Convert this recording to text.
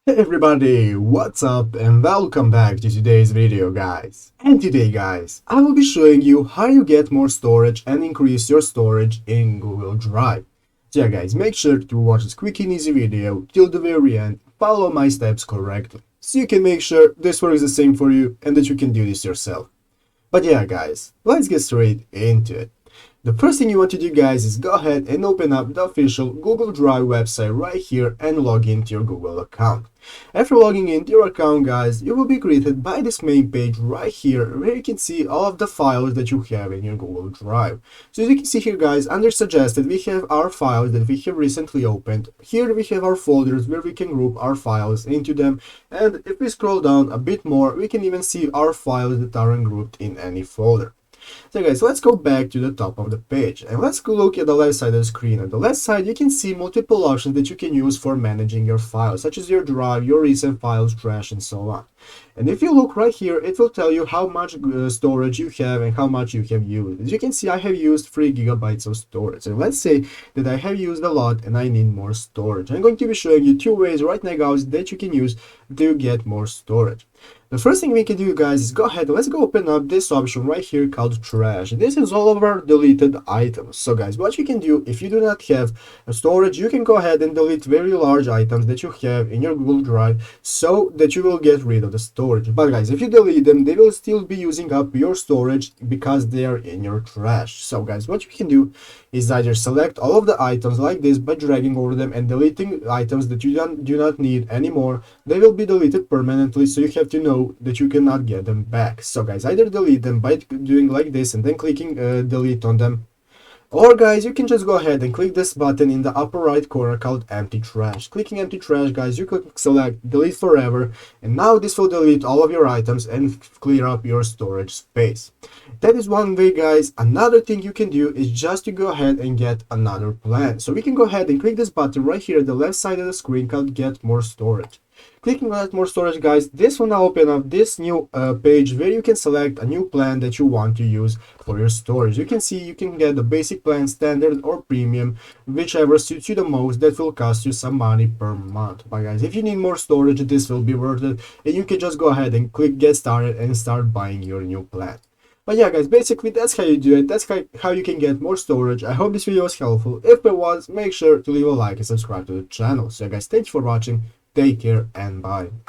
Hey everybody, what's up and welcome back to today's video guys. And today guys, I will be showing you how you get more storage and increase your storage in Google Drive. So yeah guys, make sure to watch this quick and easy video till the very end, follow my steps correctly, so you can make sure this works the same for you and that you can do this yourself. But yeah guys, let's get straight into it. The first thing you want to do guys is go ahead and open up the official Google Drive website right here and log into your Google account. After logging into your account guys, you will be greeted by this main page right here where you can see all of the files that you have in your Google Drive. So as you can see here guys, under suggested we have our files that we have recently opened. Here we have our folders where we can group our files into them, and if we scroll down a bit more we can even see our files that aren't grouped in any folder. So guys, let's go back to the top of the page and let's go look at the left side of the screen. On the left side you can see multiple options that you can use for managing your files, such as your drive, your recent files, trash, and so on. And if you look right here, it will tell you how much storage you have and how much you have used. As you can see, I have used 3 gigabytes of storage. And let's say that I have used a lot and I need more storage. I'm going to be showing you 2 ways right now guys that you can use to get more storage. The first thing we can do guys is go ahead and let's go open up this option right here called trash. This is all of our deleted items. So guys, what you can do if you do not have storage, you can go ahead and delete very large items that you have in your Google Drive so that you will get rid of the storage. But guys, if you delete them, they will still be using up your storage because they are in your trash. So guys, what you can do is either select all of the items like this by dragging over them and deleting items that you do not need anymore. They will be deleted permanently, so you have to know that you cannot get them back. So guys, either delete them by doing like this and then clicking delete on them, or guys, you can just go ahead and click this button in the upper right corner called empty trash. Clicking empty trash guys, you can select delete forever, and now this will delete all of your items and clear up your storage space. That is one way guys. Another thing you can do is just to go ahead and get another plan. So we can go ahead and click this button right here at the left side of the screen called get more storage. Clicking on more storage guys, this will now open up this new page where you can select a new plan that you want to use for your storage. You can see you can get the basic plan, standard, or premium, whichever suits you the most. That will cost you some money per month. But guys, if you need more storage, this will be worth it, and you can just go ahead and click get started and start buying your new plan. But yeah guys, basically that's how you do it. That's how you can get more storage. I hope this video was helpful. If it was, make sure to leave a like and subscribe to the channel. So yeah, guys, thank you for watching. Take care and bye.